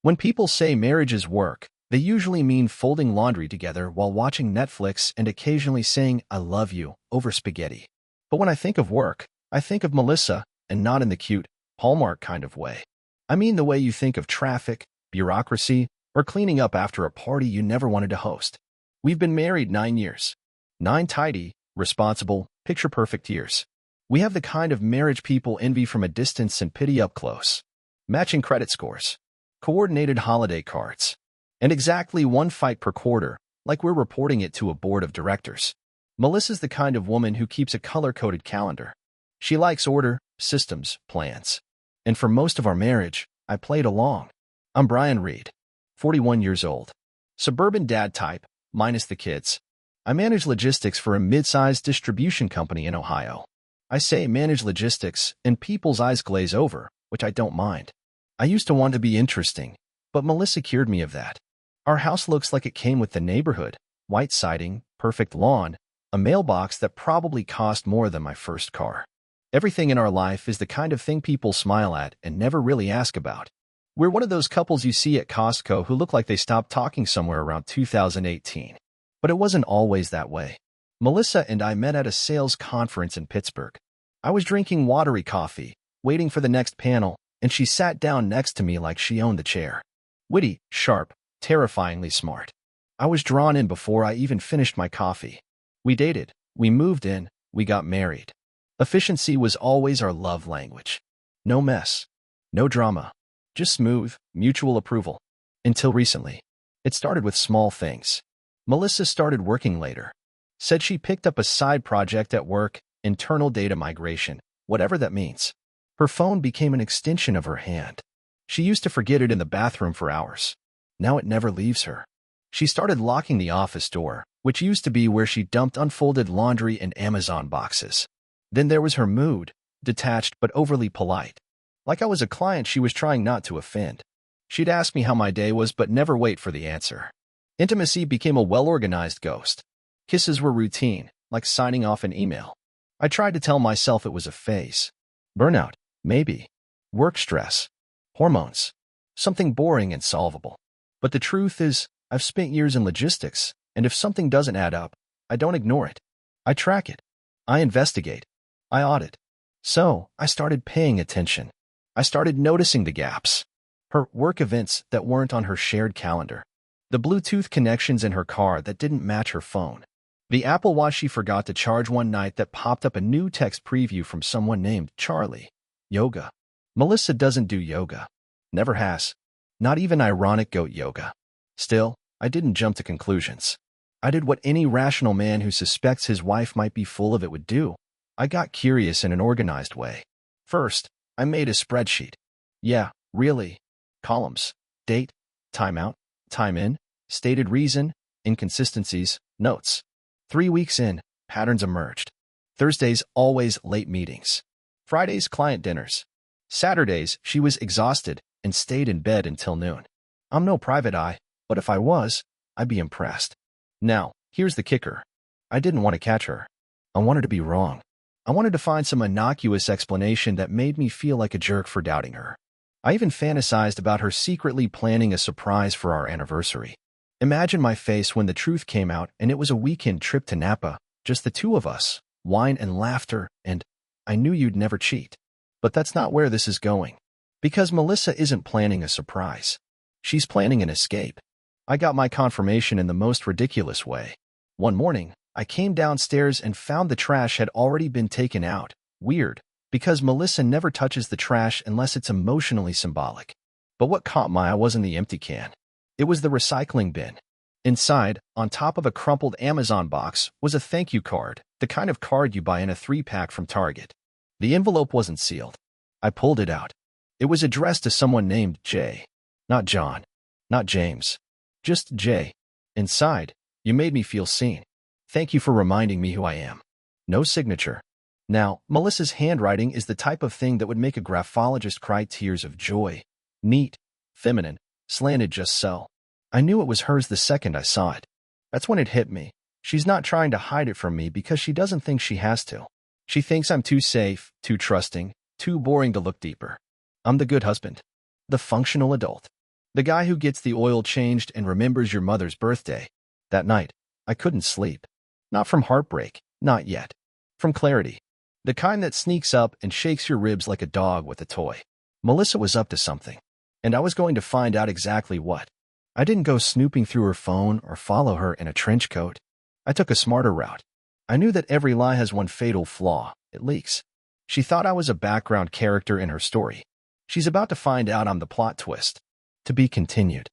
When people say marriage is work, they usually mean folding laundry together while watching Netflix and occasionally saying, "I love you," over spaghetti. But when I think of work, I think of Melissa, and not in the cute, Hallmark kind of way. I mean the way you think of traffic, bureaucracy, or cleaning up after a party you never wanted to host. We've been married 9 years. 9 tidy, responsible, picture-perfect years. We have the kind of marriage people envy from a distance and pity up close. Matching credit scores, coordinated holiday cards, and exactly one fight per quarter, like we're reporting it to a board of directors. Melissa's the kind of woman who keeps a color-coded calendar. She likes order, systems, plans. And for most of our marriage, I played along. I'm Brian Reed, 41 years old. Suburban dad type, minus the kids. I manage logistics for a mid-sized distribution company in Ohio. I say manage logistics, and people's eyes glaze over, which I don't mind. I used to want to be interesting, but Melissa cured me of that. Our house looks like it came with the neighborhood, white siding, perfect lawn, a mailbox that probably cost more than my first car. Everything in our life is the kind of thing people smile at and never really ask about. We're one of those couples you see at Costco who look like they stopped talking somewhere around 2018. But it wasn't always that way. Melissa and I met at a sales conference in Pittsburgh. I was drinking watery coffee, waiting for the next panel, and she sat down next to me like she owned the chair. Witty, sharp, terrifyingly smart. I was drawn in before I even finished my coffee. We dated, we moved in, we got married. Efficiency was always our love language. No mess, no drama, just smooth, mutual approval. Until recently. It started with small things. Melissa started working later. Said she picked up a side project at work, internal data migration, whatever that means. Her phone became an extension of her hand. She used to forget it in the bathroom for hours. Now it never leaves her. She started locking the office door, which used to be where she dumped unfolded laundry and Amazon boxes. Then there was her mood, detached but overly polite. Like I was a client she was trying not to offend. She'd ask me how my day was but never wait for the answer. Intimacy became a well-organized ghost. Kisses were routine, like signing off an email. I tried to tell myself it was a phase. Burnout, maybe. Work stress. Hormones. Something boring and solvable. But the truth is, I've spent years in logistics, and if something doesn't add up, I don't ignore it. I track it. I investigate. I audit. So, I started paying attention. I started noticing the gaps. Her work events that weren't on her shared calendar. The Bluetooth connections in her car that didn't match her phone. The Apple Watch she forgot to charge one night that popped up a new text preview from someone named Charlie. Yoga. Melissa doesn't do yoga. Never has. Not even ironic goat yoga. Still, I didn't jump to conclusions. I did what any rational man who suspects his wife might be full of it would do. I got curious in an organized way. First, I made a spreadsheet. Yeah, really. Columns. Date, time out, time in, stated reason, inconsistencies, notes. 3 weeks in, patterns emerged. Thursdays, always late meetings. Fridays, client dinners. Saturdays, she was exhausted and stayed in bed until noon. I'm no private eye, but if I was, I'd be impressed. Now, here's the kicker. I didn't want to catch her. I wanted to be wrong. I wanted to find some innocuous explanation that made me feel like a jerk for doubting her. I even fantasized about her secretly planning a surprise for our anniversary. Imagine my face when the truth came out and it was a weekend trip to Napa, just the two of us, wine and laughter, and I knew you'd never cheat. But that's not where this is going. Because Melissa isn't planning a surprise. She's planning an escape. I got my confirmation in the most ridiculous way. One morning, I came downstairs and found the trash had already been taken out. Weird, because Melissa never touches the trash unless it's emotionally symbolic. But what caught my eye wasn't the empty can. It was the recycling bin. Inside, on top of a crumpled Amazon box, was a thank you card, the kind of card you buy in a 3-pack from Target. The envelope wasn't sealed. I pulled it out. It was addressed to someone named Jay. Not John. Not James. Just Jay. Inside, you made me feel seen. Thank you for reminding me who I am. No signature. Now, Melissa's handwriting is the type of thing that would make a graphologist cry tears of joy. Neat, feminine, slanted just so. I knew it was hers the second I saw it. That's when it hit me. She's not trying to hide it from me because she doesn't think she has to. She thinks I'm too safe, too trusting, too boring to look deeper. I'm the good husband. The functional adult. The guy who gets the oil changed and remembers your mother's birthday. That night, I couldn't sleep. Not from heartbreak, not yet. From clarity. The kind that sneaks up and shakes your ribs like a dog with a toy. Melissa was up to something, and I was going to find out exactly what. I didn't go snooping through her phone or follow her in a trench coat. I took a smarter route. I knew that every lie has one fatal flaw. It leaks. She thought I was a background character in her story. She's about to find out I'm the plot twist. To be continued.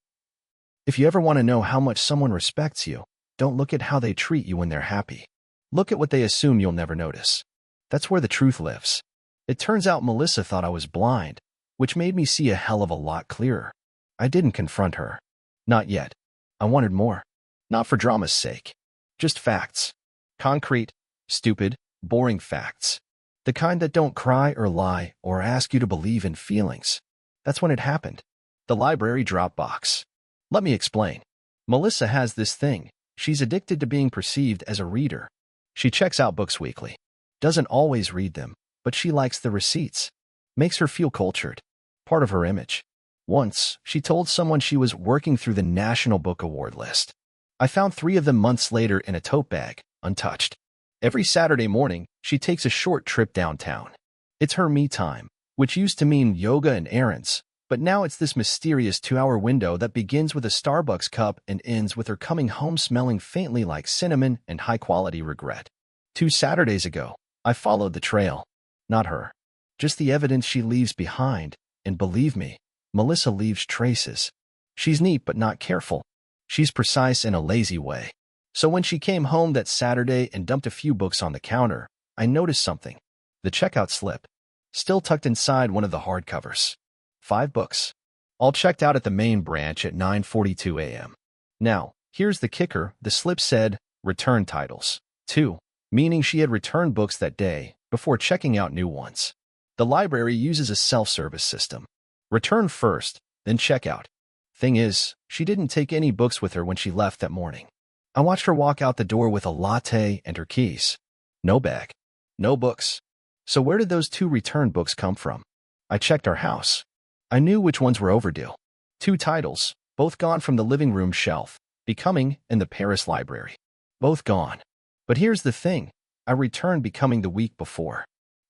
If you ever want to know how much someone respects you, don't look at how they treat you when they're happy. Look at what they assume you'll never notice. That's where the truth lives. It turns out Melissa thought I was blind, which made me see a hell of a lot clearer. I didn't confront her. Not yet. I wanted more. Not for drama's sake. Just facts. Concrete, stupid, boring facts. The kind that don't cry or lie or ask you to believe in feelings. That's when it happened. The library Dropbox. Let me explain. Melissa has this thing. She's addicted to being perceived as a reader. She checks out books weekly. Doesn't always read them, but she likes the receipts. Makes her feel cultured. Part of her image. Once, she told someone she was working through the National Book Award list. I found 3 of them months later in a tote bag, untouched. Every Saturday morning, she takes a short trip downtown. It's her me time, which used to mean yoga and errands, but now it's this mysterious 2-hour window that begins with a Starbucks cup and ends with her coming home smelling faintly like cinnamon and high-quality regret. 2 Saturdays ago, I followed the trail. Not her. Just the evidence she leaves behind, and believe me, Melissa leaves traces. She's neat but not careful. She's precise in a lazy way. So when she came home that Saturday and dumped a few books on the counter, I noticed something. The checkout slip. Still tucked inside one of the hardcovers. 5 books. All checked out at the main branch at 9:42 a.m. Now, here's the kicker. The slip said, return titles. 2, meaning she had returned books that day before checking out new ones. The library uses a self-service system. Return first, then check out. Thing is, she didn't take any books with her when she left that morning. I watched her walk out the door with a latte and her keys. No bag. No books. So where did those 2 returned books come from? I checked our house. I knew which ones were overdue. 2 titles, both gone from the living room shelf, Becoming and the Paris Library. Both gone. But here's the thing. I returned Becoming the week before.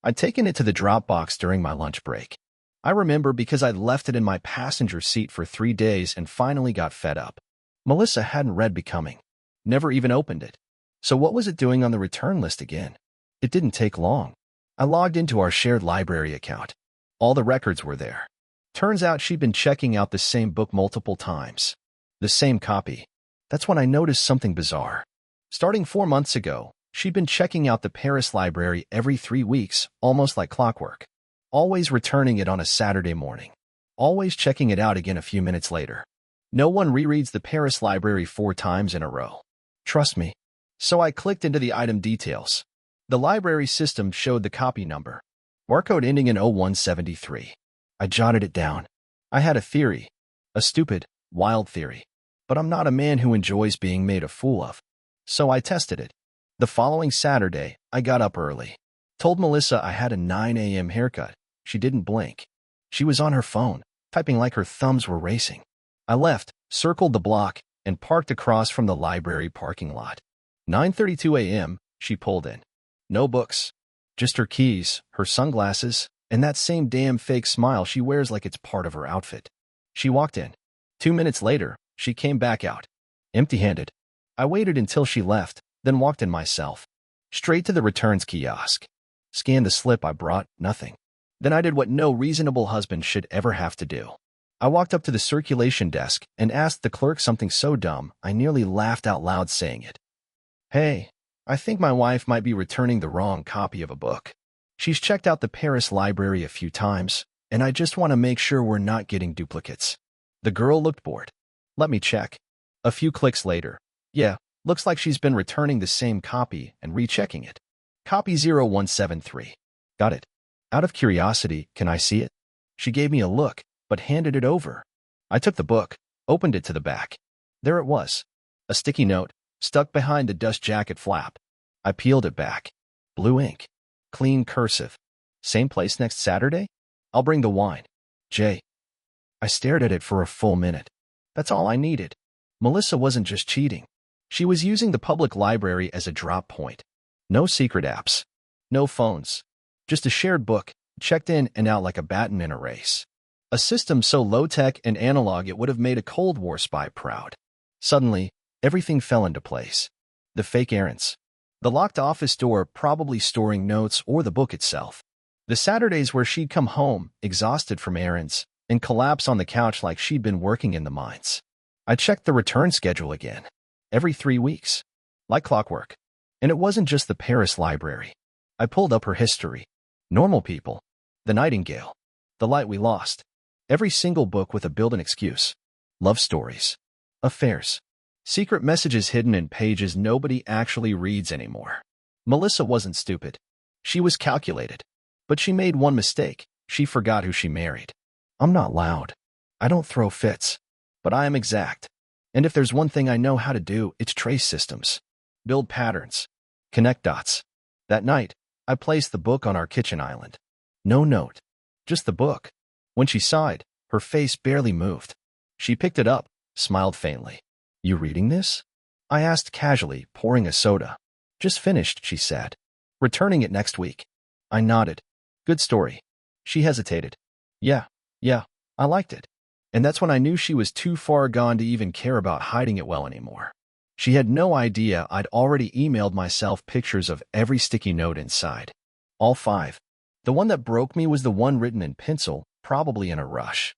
I'd taken it to the Dropbox during my lunch break. I remember because I'd left it in my passenger seat for 3 days and finally got fed up. Melissa hadn't read Becoming. Never even opened it. So what was it doing on the return list again? It didn't take long. I logged into our shared library account. All the records were there. Turns out she'd been checking out the same book multiple times. The same copy. That's when I noticed something bizarre. Starting 4 months ago, she'd been checking out the Paris Library every 3 weeks, almost like clockwork. Always returning it on a Saturday morning. Always checking it out again a few minutes later. No one rereads the Paris Library 4 times in a row. Trust me. So I clicked into the item details. The library system showed the copy number. Barcode ending in 0173. I jotted it down. I had a theory. A stupid, wild theory. But I'm not a man who enjoys being made a fool of. So I tested it. The following Saturday, I got up early. Told Melissa I had a 9 a.m. haircut. She didn't blink. She was on her phone, typing like her thumbs were racing. I left, circled the block, and parked across from the library parking lot. 9:32 a.m., she pulled in. No books. Just her keys, her sunglasses, and that same damn fake smile she wears like it's part of her outfit. She walked in. 2 minutes later, she came back out. Empty-handed. I waited until she left, then walked in myself. Straight to the returns kiosk. Scanned the slip I brought, nothing. Then I did what no reasonable husband should ever have to do. I walked up to the circulation desk and asked the clerk something so dumb I nearly laughed out loud saying it. Hey, I think my wife might be returning the wrong copy of a book. She's checked out the Paris Library a few times, and I just want to make sure we're not getting duplicates. The girl looked bored. Let me check. A few clicks later. Yeah, looks like she's been returning the same copy and rechecking it. Copy 0173. Got it. Out of curiosity, can I see it? She gave me a look, but handed it over. I took the book, opened it to the back. There it was. A sticky note, stuck behind the dust jacket flap. I peeled it back. Blue ink. Clean cursive. Same place next Saturday? I'll bring the wine. J. I stared at it for a full minute. That's all I needed. Melissa wasn't just cheating. She was using the public library as a drop point. No secret apps. No phones. Just a shared book, checked in and out like a baton in a race. A system so low-tech and analog it would have made a Cold War spy proud. Suddenly, everything fell into place. The fake errands. The locked office door probably storing notes or the book itself. The Saturdays where she'd come home, exhausted from errands, and collapse on the couch like she'd been working in the mines. I checked the return schedule again. Every 3 weeks. Like clockwork. And it wasn't just the Paris library. I pulled up her history. Normal People. The Nightingale. The Light We Lost. Every single book with a built-in excuse. Love stories. Affairs. Secret messages hidden in pages nobody actually reads anymore. Melissa wasn't stupid. She was calculated. But she made one mistake. She forgot who she married. I'm not loud. I don't throw fits. But I am exact. And if there's one thing I know how to do, it's trace systems. Build patterns. Connect dots. That night, I placed the book on our kitchen island. No note. Just the book. When she sighed, her face barely moved. She picked it up, smiled faintly. You reading this? I asked casually, pouring a soda. Just finished, she said. Returning it next week. I nodded. Good story. She hesitated. Yeah, I liked it. And that's when I knew she was too far gone to even care about hiding it well anymore. She had no idea I'd already emailed myself pictures of every sticky note inside. All 5. The one that broke me was the one written in pencil, probably in a rush.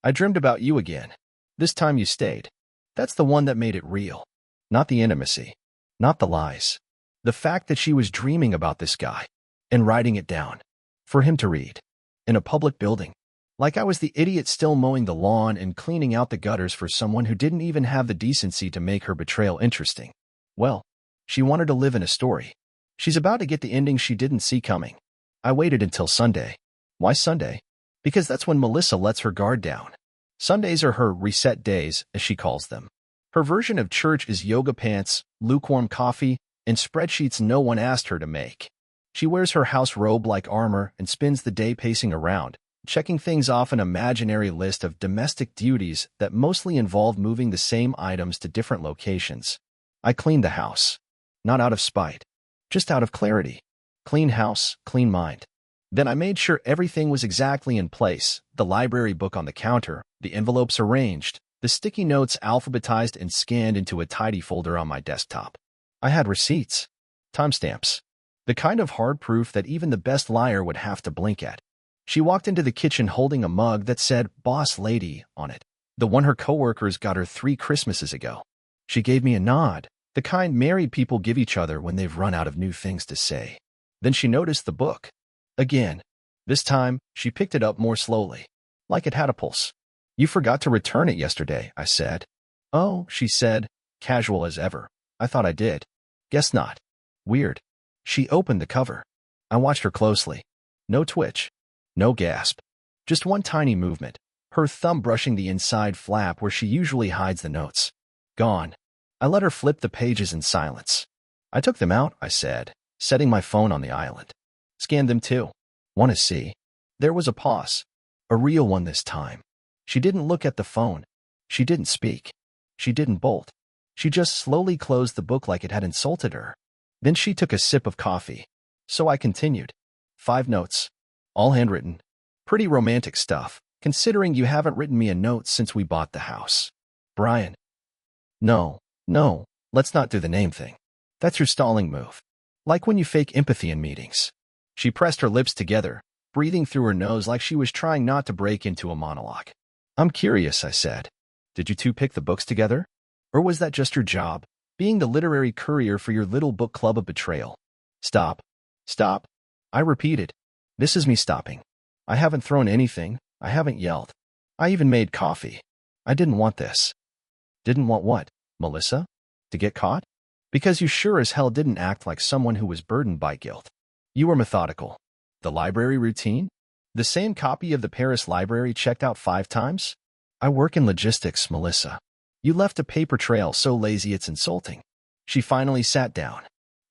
I dreamed about you again. This time you stayed. That's the one that made it real. Not the intimacy. Not the lies. The fact that she was dreaming about this guy. And writing it down. For him to read. In a public building. Like I was the idiot still mowing the lawn and cleaning out the gutters for someone who didn't even have the decency to make her betrayal interesting. Well, she wanted to live in a story. She's about to get the ending she didn't see coming. I waited until Sunday. Why Sunday? Because that's when Melissa lets her guard down. Sundays are her reset days, as she calls them. Her version of church is yoga pants, lukewarm coffee, and spreadsheets no one asked her to make. She wears her house robe like armor and spends the day pacing around, checking things off an imaginary list of domestic duties that mostly involve moving the same items to different locations. I cleaned the house. Not out of spite. Just out of clarity. Clean house, clean mind. Then I made sure everything was exactly in place, the library book on the counter, the envelopes arranged, the sticky notes alphabetized and scanned into a tidy folder on my desktop. I had receipts. Timestamps. The kind of hard proof that even the best liar would have to blink at. She walked into the kitchen holding a mug that said Boss Lady on it, the one her coworkers got her 3 Christmases ago. She gave me a nod, the kind married people give each other when they've run out of new things to say. Then she noticed the book. Again. This time, she picked it up more slowly, like it had a pulse. You forgot to return it yesterday, I said. Oh, she said, casual as ever. I thought I did. Guess not. Weird. She opened the cover. I watched her closely. No twitch. No gasp. Just one tiny movement, her thumb brushing the inside flap where she usually hides the notes. Gone. I let her flip the pages in silence. I took them out, I said, setting my phone on the island. Scanned them too. Want to see? There was a pause. A real one this time. She didn't look at the phone. She didn't speak. She didn't bolt. She just slowly closed the book like it had insulted her. Then she took a sip of coffee. So I continued. 5 notes. All handwritten. Pretty romantic stuff, considering you haven't written me a note since we bought the house. Brian. No, let's not do the name thing. That's your stalling move. Like when you fake empathy in meetings. She pressed her lips together, breathing through her nose like she was trying not to break into a monologue. I'm curious, I said. Did you 2 pick the books together? Or was that just your job, being the literary courier for your little book club of betrayal? Stop. I repeated. This is me stopping. I haven't thrown anything. I haven't yelled. I even made coffee. I didn't want this. Didn't want what, Melissa? To get caught? Because you sure as hell didn't act like someone who was burdened by guilt. You were methodical. The library routine? The same copy of the Paris library checked out 5 times? I work in logistics, Melissa. You left a paper trail so lazy it's insulting. She finally sat down.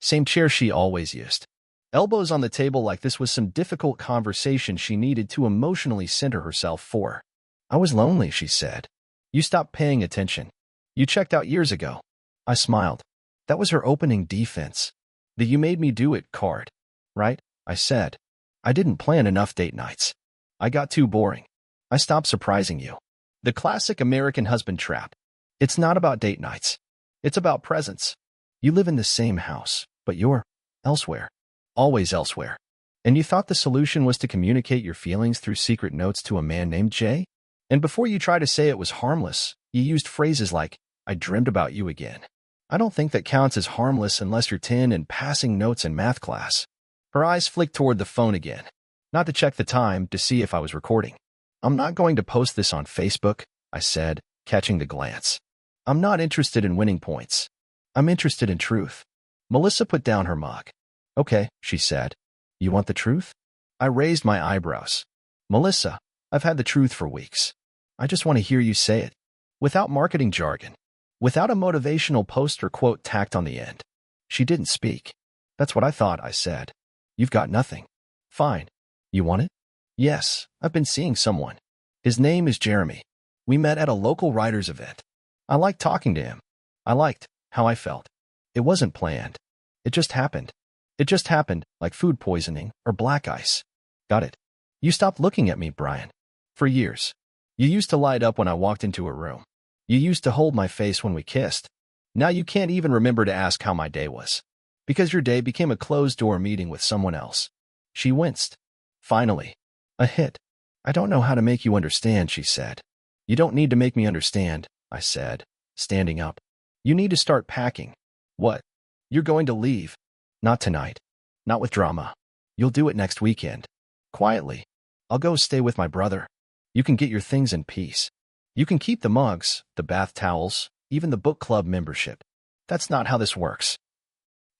Same chair she always used. Elbows on the table like this was some difficult conversation she needed to emotionally center herself for. I was lonely, she said. You stopped paying attention. You checked out years ago. I smiled. That was her opening defense. The "you made me do it" card. Right? I said. I didn't plan enough date nights. I got too boring. I stopped surprising you. The classic American husband trap. It's not about date nights. It's about presence. You live in the same house, but you're elsewhere. Always elsewhere. And you thought the solution was to communicate your feelings through secret notes to a man named Jay? And before you try to say it was harmless, you used phrases like, "I dreamed about you again." I don't think that counts as harmless unless you're 10 and passing notes in math class. Her eyes flicked toward the phone again. Not to check the time, to see if I was recording. I'm not going to post this on Facebook, I said, catching the glance. I'm not interested in winning points. I'm interested in truth. Melissa put down her mug. Okay, she said. You want the truth? I raised my eyebrows. Melissa, I've had the truth for weeks. I just want to hear you say it. Without marketing jargon. Without a motivational post or quote tacked on the end. She didn't speak. That's what I thought, I said. You've got nothing. Fine. You want it? Yes, I've been seeing someone. His name is Jeremy. We met at a local writers' event. I liked talking to him. I liked how I felt. It wasn't planned. It just happened. It just happened, like food poisoning or black ice. Got it. You stopped looking at me, Brian. For years. You used to light up when I walked into a room. You used to hold my face when we kissed. Now you can't even remember to ask how my day was. Because your day became a closed-door meeting with someone else. She winced. Finally. A hit. I don't know how to make you understand, she said. You don't need to make me understand, I said, standing up. You need to start packing. What? You're going to leave. Not tonight. Not with drama. You'll do it next weekend. Quietly. I'll go stay with my brother. You can get your things in peace. You can keep the mugs, the bath towels, even the book club membership. That's not how this works.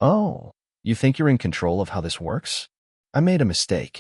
Oh, you think you're in control of how this works? I made a mistake.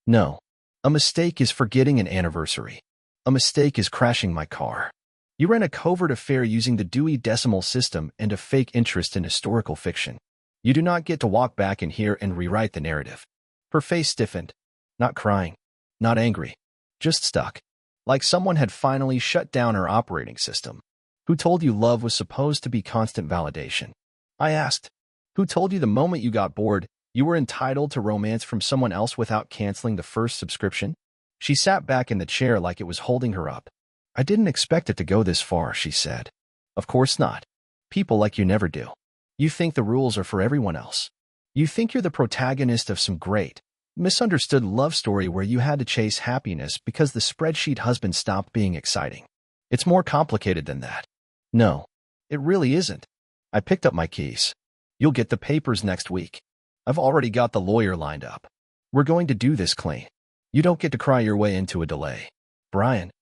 No. A mistake is forgetting an anniversary. A mistake is crashing my car. You ran a covert affair using the Dewey Decimal System and a fake interest in historical fiction. You do not get to walk back in here and rewrite the narrative. Her face stiffened. Not crying. Not angry. Just stuck. Like someone had finally shut down her operating system. Who told you love was supposed to be constant validation? I asked. Who told you the moment you got bored, you were entitled to romance from someone else without canceling the first subscription? She sat back in the chair like it was holding her up. I didn't expect it to go this far, she said. Of course not. People like you never do. You think the rules are for everyone else. You think you're the protagonist of some great, misunderstood love story where you had to chase happiness because the spreadsheet husband stopped being exciting. It's more complicated than that. No, it really isn't. I picked up my keys. You'll get the papers next week. I've already got the lawyer lined up. We're going to do this clean. You don't get to cry your way into a delay. Brian.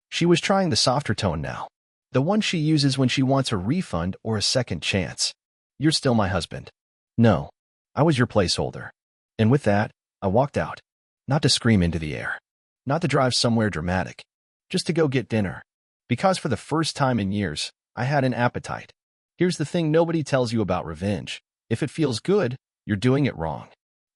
She was trying the softer tone now. The one she uses when she wants a refund or a second chance. You're still my husband. No, I was your placeholder. And with that, I walked out. Not to scream into the air. Not to drive somewhere dramatic. Just to go get dinner. Because for the first time in years, I had an appetite. Here's the thing nobody tells you about revenge. If it feels good, you're doing it wrong.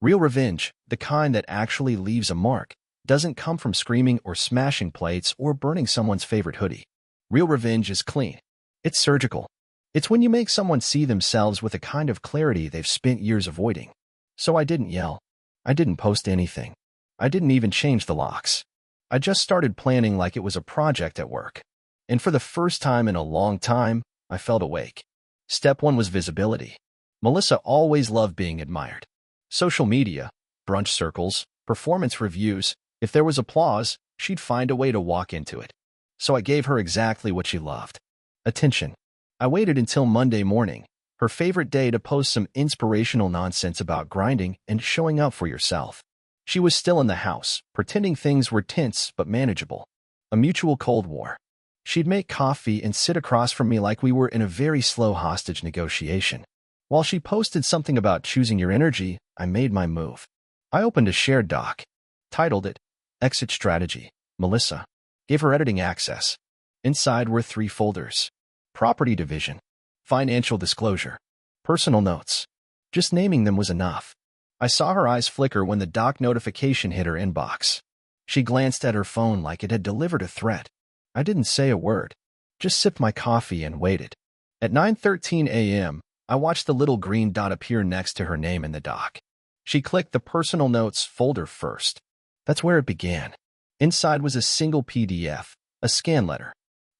Real revenge, the kind that actually leaves a mark, doesn't come from screaming or smashing plates or burning someone's favorite hoodie. Real revenge is clean. It's surgical. It's when you make someone see themselves with a kind of clarity they've spent years avoiding. So I didn't yell. I didn't post anything. I didn't even change the locks. I just started planning like it was a project at work. And for the first time in a long time, I felt awake. Step 1 was visibility. Melissa always loved being admired. Social media, brunch circles, performance reviews, if there was applause, she'd find a way to walk into it. So I gave her exactly what she loved. Attention. I waited until Monday morning, her favorite day, to post some inspirational nonsense about grinding and showing up for yourself. She was still in the house, pretending things were tense but manageable. A mutual Cold War. She'd make coffee and sit across from me like we were in a very slow hostage negotiation. While she posted something about choosing your energy, I made my move. I opened a shared doc. Titled it, Exit Strategy, Melissa. Gave her editing access. Inside were 3 folders. Property division. Financial disclosure. Personal notes. Just naming them was enough. I saw her eyes flicker when the doc notification hit her inbox. She glanced at her phone like it had delivered a threat. I didn't say a word. Just sipped my coffee and waited. At 9:13 a.m., I watched the little green dot appear next to her name in the dock. She clicked the personal notes folder first. That's where it began. Inside was a single PDF, a scan letter.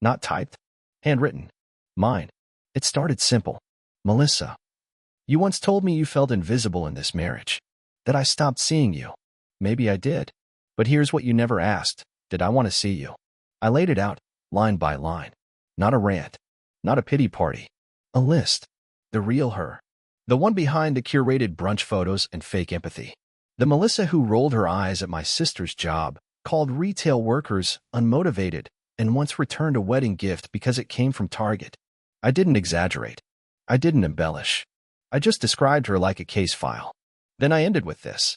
Not typed, handwritten. Mine. It started simple. Melissa, you once told me you felt invisible in this marriage. That I stopped seeing you. Maybe I did. But here's what you never asked. Did I want to see you? I laid it out, line by line. Not a rant. Not a pity party. A list. The real her. The one behind the curated brunch photos and fake empathy. The Melissa who rolled her eyes at my sister's job, called retail workers unmotivated, and once returned a wedding gift because it came from Target. I didn't exaggerate. I didn't embellish. I just described her like a case file. Then I ended with this.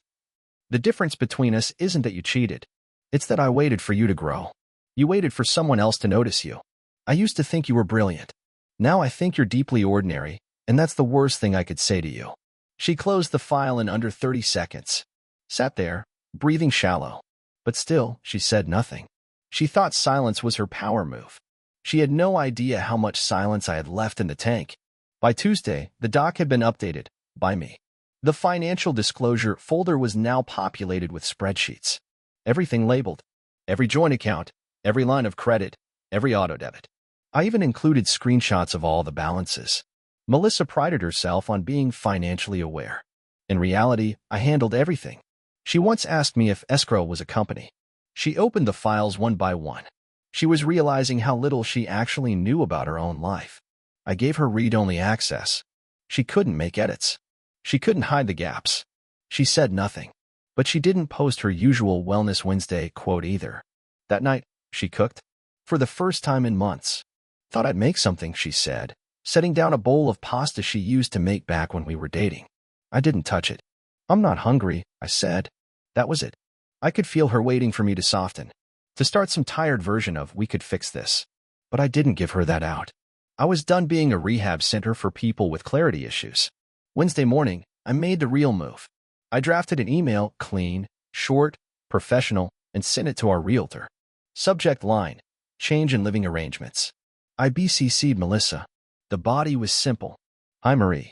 The difference between us isn't that you cheated. It's that I waited for you to grow. You waited for someone else to notice you. I used to think you were brilliant. Now I think you're deeply ordinary, and that's the worst thing I could say to you. She closed the file in under 30 seconds. Sat there, breathing shallow. But still, she said nothing. She thought silence was her power move. She had no idea how much silence I had left in the tank. By Tuesday, the doc had been updated, by me. The financial disclosure folder was now populated with spreadsheets. Everything labeled. Every joint account, every line of credit, every auto debit. I even included screenshots of all the balances. Melissa prided herself on being financially aware. In reality, I handled everything. She once asked me if escrow was a company. She opened the files one by one. She was realizing how little she actually knew about her own life. I gave her read-only access. She couldn't make edits. She couldn't hide the gaps. She said nothing. But she didn't post her usual Wellness Wednesday quote either. That night, she cooked. For the first time in months. Thought I'd make something, she said, setting down a bowl of pasta she used to make back when we were dating. I didn't touch it. I'm not hungry, I said. That was it. I could feel her waiting for me to soften. To start some tired version of we could fix this. But I didn't give her that out. I was done being a rehab center for people with clarity issues. Wednesday morning, I made the real move. I drafted an email, clean, short, professional, and sent it to our realtor. Subject line, change in living arrangements. I BCC'd Melissa. The body was simple. Hi, Marie.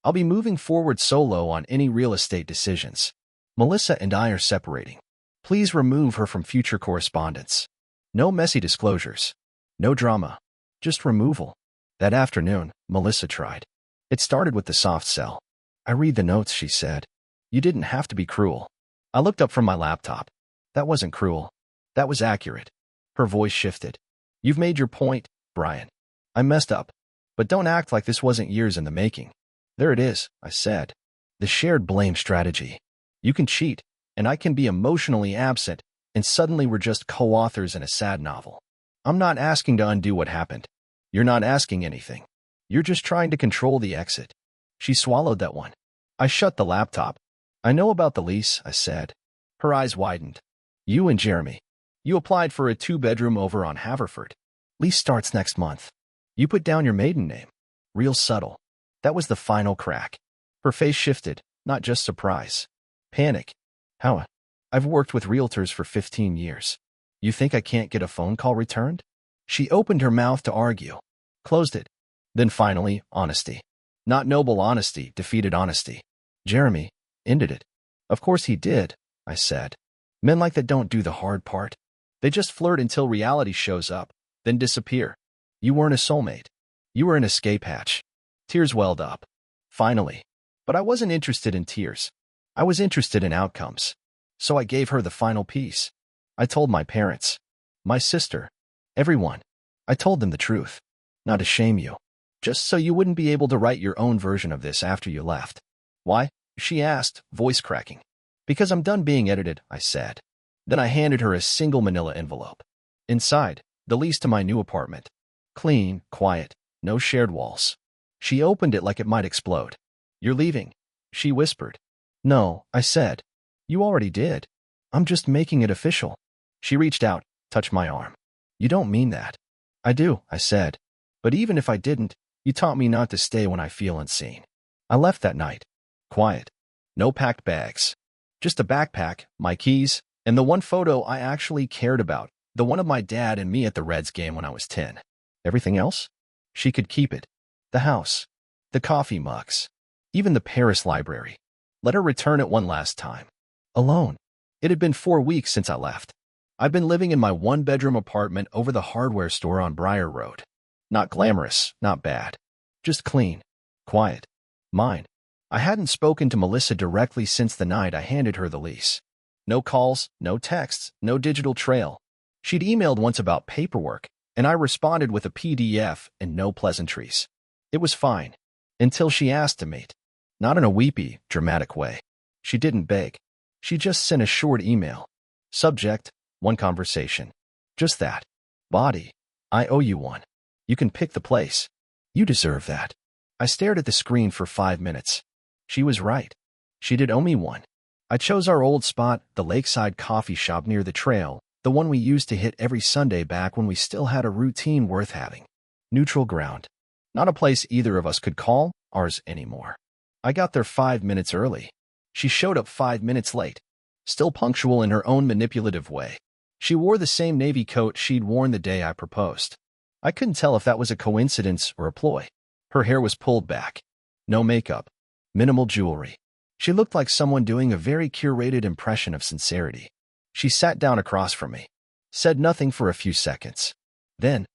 I'll be moving forward solo on any real estate decisions. Melissa and I are separating. Please remove her from future correspondence. No messy disclosures. No drama. Just removal. That afternoon, Melissa tried. It started with the soft sell. I read the notes, she said. You didn't have to be cruel. I looked up from my laptop. That wasn't cruel. That was accurate. Her voice shifted. You've made your point, Brian. I messed up. But don't act like this wasn't years in the making. There it is, I said. The shared blame strategy. You can cheat, and I can be emotionally absent, and suddenly we're just co-authors in a sad novel. I'm not asking to undo what happened. You're not asking anything. You're just trying to control the exit. She swallowed that one. I shut the laptop. I know about the lease, I said. Her eyes widened. You and Jeremy. You applied for a 2-bedroom over on Haverford. Lease starts next month. You put down your maiden name. Real subtle. That was the final crack. Her face shifted, not just surprise. Panic. How? I've worked with realtors for 15 years. You think I can't get a phone call returned? She opened her mouth to argue. Closed it. Then finally, honesty. Not noble honesty, defeated honesty. Jeremy ended it. Of course he did, I said. Men like that don't do the hard part. They just flirt until reality shows up, then disappear. You weren't a soulmate. You were an escape hatch. Tears welled up. Finally. But I wasn't interested in tears. I was interested in outcomes. So I gave her the final piece. I told my parents, my sister, everyone. I told them the truth. Not to shame you. Just so you wouldn't be able to write your own version of this after you left. Why? She asked, voice cracking. Because I'm done being edited, I said. Then I handed her a single manila envelope. Inside, the lease to my new apartment. Clean, quiet, no shared walls. She opened it like it might explode. You're leaving, she whispered. No, I said. You already did. I'm just making it official. She reached out, touched my arm. You don't mean that. I do, I said. But even if I didn't, you taught me not to stay when I feel unseen. I left that night. Quiet. No packed bags. Just a backpack, my keys, And the one photo I actually cared about, the one of my dad and me at the Reds game when I was 10. Everything else? She could keep it. The house, the coffee mugs, even the Paris library. Let her return it one last time. Alone. It had been 4 weeks since I left. I'd been living in my one-bedroom apartment over the hardware store on Briar Road. Not glamorous, not bad. Just clean. Quiet. Mine. I hadn't spoken to Melissa directly since the night I handed her the lease. No calls, no texts, no digital trail. She'd emailed once about paperwork, and I responded with a PDF and no pleasantries. It was fine. Until she asked to meet. Not in a weepy, dramatic way. She didn't beg. She just sent a short email. Subject, one conversation. Just that. Body, I owe you one. You can pick the place. You deserve that. I stared at the screen for 5 minutes. She was right. She did owe me one. I chose our old spot, the lakeside coffee shop near the trail, the one we used to hit every Sunday back when we still had a routine worth having. Neutral ground. Not a place either of us could call ours anymore. I got there 5 minutes early. She showed up 5 minutes late. Still punctual in her own manipulative way. She wore the same navy coat she'd worn the day I proposed. I couldn't tell if that was a coincidence or a ploy. Her hair was pulled back. No makeup. Minimal jewelry. She looked like someone doing a very curated impression of sincerity. She sat down across from me. Said nothing for a few seconds. Then,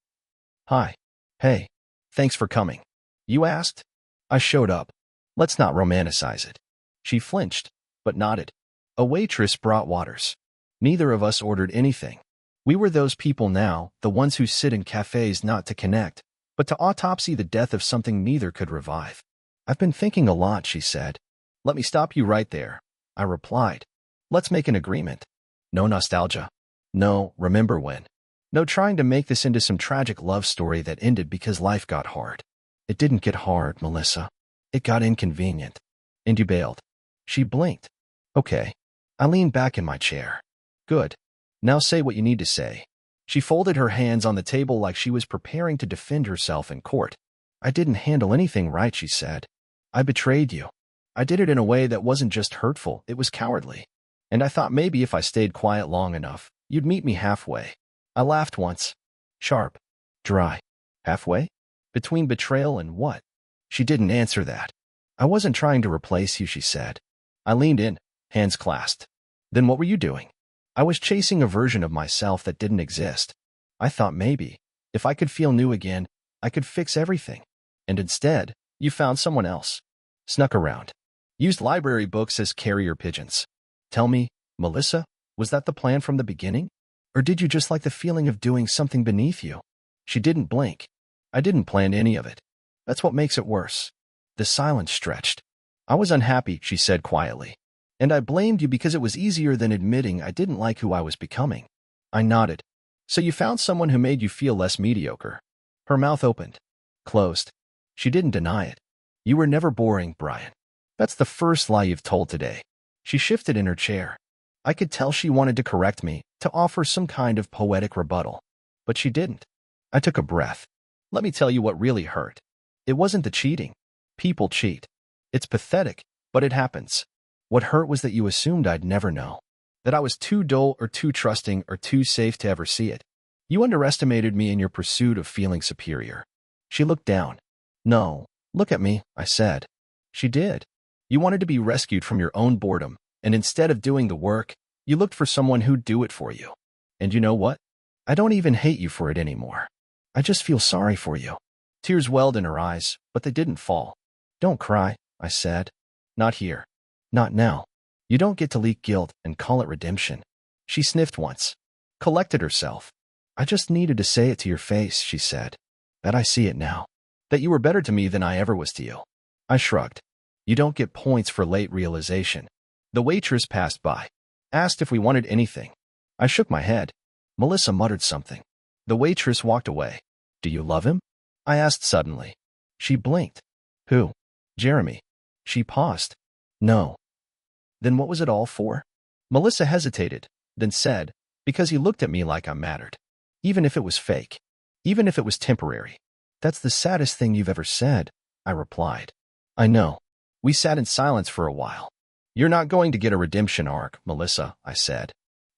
"Hi. Hey. Thanks for coming. You asked?" I showed up. Let's not romanticize it. She flinched, but nodded. A waitress brought waters. Neither of us ordered anything. We were those people now, the ones who sit in cafes not to connect, but to autopsy the death of something neither could revive. "I've been thinking a lot," she said. "Let me stop you right there," I replied. "Let's make an agreement. No nostalgia. No, remember when. No trying to make this into some tragic love story that ended because life got hard. It didn't get hard, Melissa. It got inconvenient. And you bailed." She blinked. "Okay." I leaned back in my chair. "Good. Now say what you need to say." She folded her hands on the table like she was preparing to defend herself in court. "I didn't handle anything right," she said. "I betrayed you. I did it in a way that wasn't just hurtful, it was cowardly. And I thought maybe if I stayed quiet long enough, you'd meet me halfway." I laughed once. Sharp. Dry. Halfway? Between betrayal and what? She didn't answer that. "I wasn't trying to replace you," she said. I leaned in, hands clasped. "Then what were you doing?" "I was chasing a version of myself that didn't exist. I thought maybe, if I could feel new again, I could fix everything. And instead, you found someone else. Snuck around. Used library books as carrier pigeons. Tell me, Melissa, was that the plan from the beginning? Or did you just like the feeling of doing something beneath you?" She didn't blink. "I didn't plan any of it. That's what makes it worse." The silence stretched. "I was unhappy," she said quietly. "And I blamed you because it was easier than admitting I didn't like who I was becoming." I nodded. "So you found someone who made you feel less mediocre." Her mouth opened. Closed. She didn't deny it. "You were never boring, Brian. That's the first lie you've told today." She shifted in her chair. I could tell she wanted to correct me, to offer some kind of poetic rebuttal. But she didn't. I took a breath. "Let me tell you what really hurt. It wasn't the cheating. People cheat. It's pathetic, but it happens. What hurt was that you assumed I'd never know. That I was too dull or too trusting or too safe to ever see it. You underestimated me in your pursuit of feeling superior." She looked down. "No, look at me," I said. She did. "You wanted to be rescued from your own boredom, and instead of doing the work, you looked for someone who'd do it for you. And you know what? I don't even hate you for it anymore. I just feel sorry for you." Tears welled in her eyes, but they didn't fall. "Don't cry," I said. "Not here. Not now. You don't get to leak guilt and call it redemption." She sniffed once. Collected herself. "I just needed to say it to your face," she said. "That I see it now. That you were better to me than I ever was to you." I shrugged. "You don't get points for late realization." The waitress passed by. Asked if we wanted anything. I shook my head. Melissa muttered something. The waitress walked away. "Do you love him?" I asked suddenly. She blinked. "Who?" "Jeremy." She paused. "No." "Then what was it all for?" Melissa hesitated, then said, "Because he looked at me like I mattered. Even if it was fake. Even if it was temporary." "That's the saddest thing you've ever said," I replied. "I know." We sat in silence for a while. "You're not going to get a redemption arc, Melissa," I said.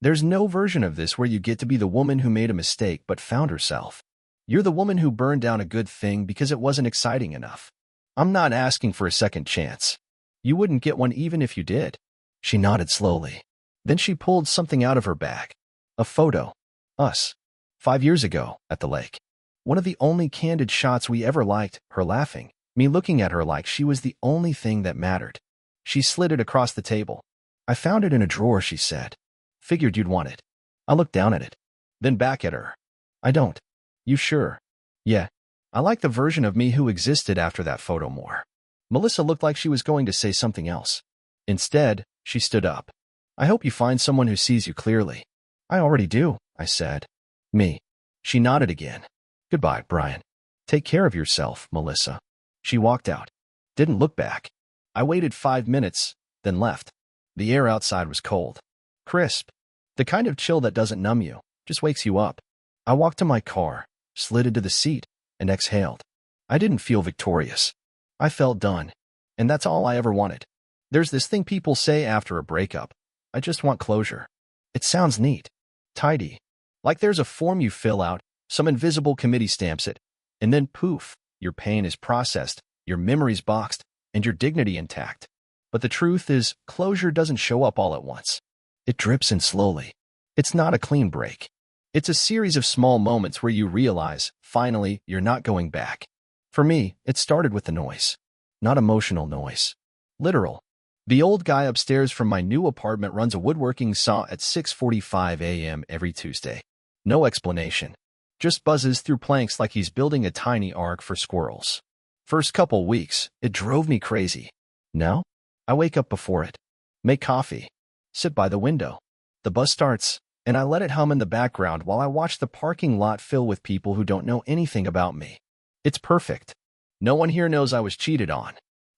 There's no version of this where you get to be the woman who made a mistake but found herself. You're the woman who burned down a good thing because it wasn't exciting enough. I'm not asking for a second chance. You wouldn't get one even if you did. She nodded slowly. Then she pulled something out of her bag. A photo. Us. 5 years ago, at the lake. One of the only candid shots we ever liked, her laughing, me looking at her like she was the only thing that mattered. She slid it across the table. I found it in a drawer, she said. Figured you'd want it. I looked down at it. Then back at her. I don't. You sure? Yeah. I like the version of me who existed after that photo more. Melissa looked like she was going to say something else. Instead, she stood up. I hope you find someone who sees you clearly. I already do, I said. Me. She nodded again. Goodbye, Brian. Take care of yourself, Melissa. She walked out. Didn't look back. I waited 5 minutes, then left. The air outside was cold. Crisp. The kind of chill that doesn't numb you, just wakes you up. I walked to my car, slid into the seat, and exhaled. I didn't feel victorious. I felt done. And that's all I ever wanted. There's this thing people say after a breakup. I just want closure. It sounds neat. Tidy. Like there's a form you fill out, some invisible committee stamps it, and then poof, your pain is processed, your memories boxed, and your dignity intact. But the truth is, closure doesn't show up all at once. It drips in slowly. It's not a clean break. It's a series of small moments where you realize, finally, you're not going back. For me, it started with the noise. Not emotional noise. Literal. The old guy upstairs from my new apartment runs a woodworking saw at 6:45 a.m. every Tuesday. No explanation. Just buzzes through planks like he's building a tiny ark for squirrels. First couple weeks, it drove me crazy. Now, I wake up before it. Make coffee. Sit by the window. The bus starts, and I let it hum in the background while I watch the parking lot fill with people who don't know anything about me. It's perfect. No one here knows I was cheated on.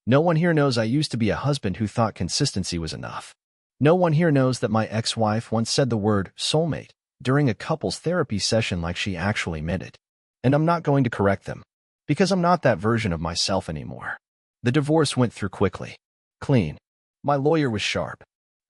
No one here knows I used to be a husband who thought consistency was enough. No one here knows that my ex-wife once said the word soulmate during a couples therapy session like she actually meant it. And I'm not going to correct them, because I'm not that version of myself anymore. The divorce went through quickly. Clean. My lawyer was sharp.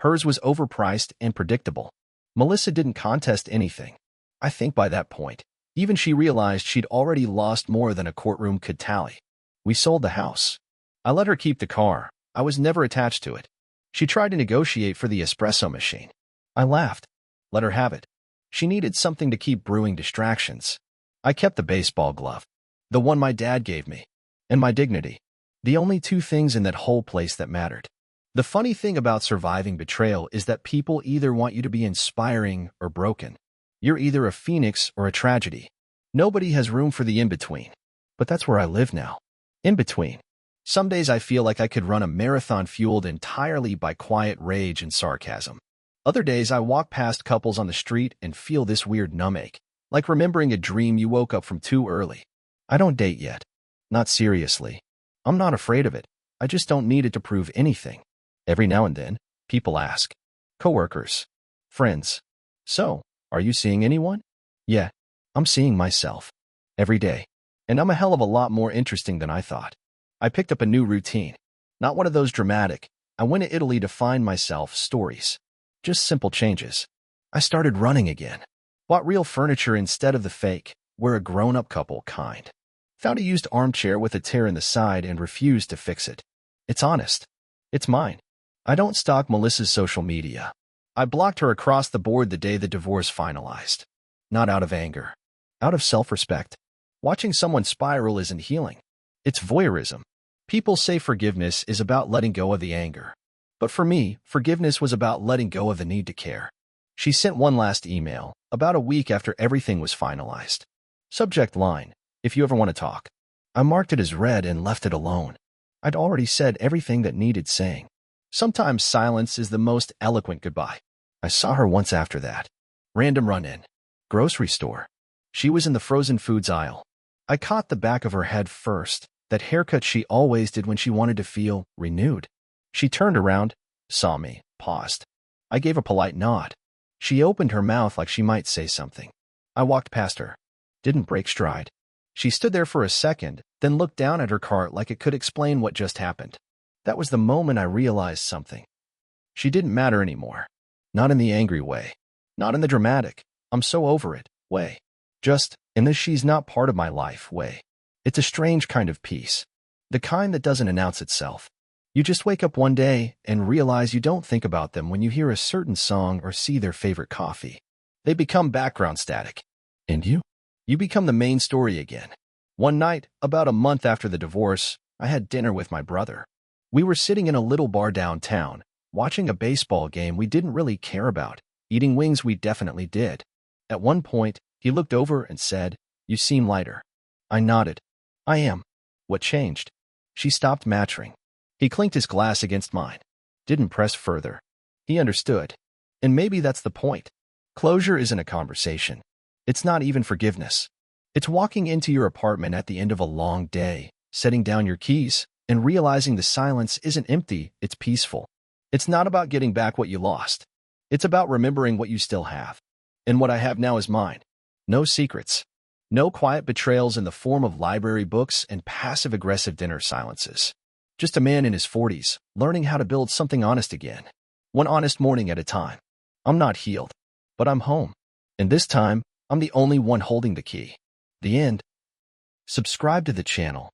Hers was overpriced and predictable. Melissa didn't contest anything. I think by that point, even she realized she'd already lost more than a courtroom could tally. We sold the house. I let her keep the car. I was never attached to it. She tried to negotiate for the espresso machine. I laughed. Let her have it. She needed something to keep brewing distractions. I kept the baseball glove. The one my dad gave me. And my dignity. The only two things in that whole place that mattered. The funny thing about surviving betrayal is that people either want you to be inspiring or broken. You're either a phoenix or a tragedy. Nobody has room for the in-between. But that's where I live now. In-between. Some days I feel like I could run a marathon fueled entirely by quiet rage and sarcasm. Other days I walk past couples on the street and feel this weird numbing, like remembering a dream you woke up from too early. I don't date yet. Not seriously. I'm not afraid of it. I just don't need it to prove anything. Every now and then, people ask. Coworkers. Friends. So, are you seeing anyone? Yeah, I'm seeing myself. Every day. And I'm a hell of a lot more interesting than I thought. I picked up a new routine. Not one of those dramatic, I went to Italy to find myself stories. Just simple changes. I started running again. Bought real furniture instead of the fake, we're a grown-up couple kind. Found a used armchair with a tear in the side and refused to fix it. It's honest. It's mine. I don't stalk Melissa's social media. I blocked her across the board the day the divorce finalized. Not out of anger. Out of self-respect. Watching someone spiral isn't healing. It's voyeurism. People say forgiveness is about letting go of the anger. But for me, forgiveness was about letting go of the need to care. She sent one last email, about a week after everything was finalized. Subject line, if you ever want to talk. I marked it as read and left it alone. I'd already said everything that needed saying. Sometimes silence is the most eloquent goodbye. I saw her once after that. Random run-in. Grocery store. She was in the frozen foods aisle. I caught the back of her head first, that haircut she always did when she wanted to feel renewed. She turned around, saw me, paused. I gave a polite nod. She opened her mouth like she might say something. I walked past her. Didn't break stride. She stood there for a second, then looked down at her cart like it could explain what just happened. That was the moment I realized something. She didn't matter anymore. Not in the angry way. Not in the dramatic, I'm so over it way. Just in this she's not part of my life way. It's a strange kind of peace. The kind that doesn't announce itself. You just wake up one day and realize you don't think about them when you hear a certain song or see their favorite coffee. They become background static. And you? You become the main story again. One night, about a month after the divorce, I had dinner with my brother. We were sitting in a little bar downtown, watching a baseball game we didn't really care about, eating wings we definitely did. At one point, he looked over and said, "You seem lighter." I nodded. "I am." "What changed?" She stopped matching. He clinked his glass against mine. Didn't press further. He understood. And maybe that's the point. Closure isn't a conversation. It's not even forgiveness. It's walking into your apartment at the end of a long day, setting down your keys, and realizing the silence isn't empty, it's peaceful. It's not about getting back what you lost. It's about remembering what you still have. And what I have now is mine. No secrets. No quiet betrayals in the form of library books and passive-aggressive dinner silences. Just a man in his 40s, learning how to build something honest again. One honest morning at a time. I'm not healed, but I'm home. And this time, I'm the only one holding the key. The end. Subscribe to the channel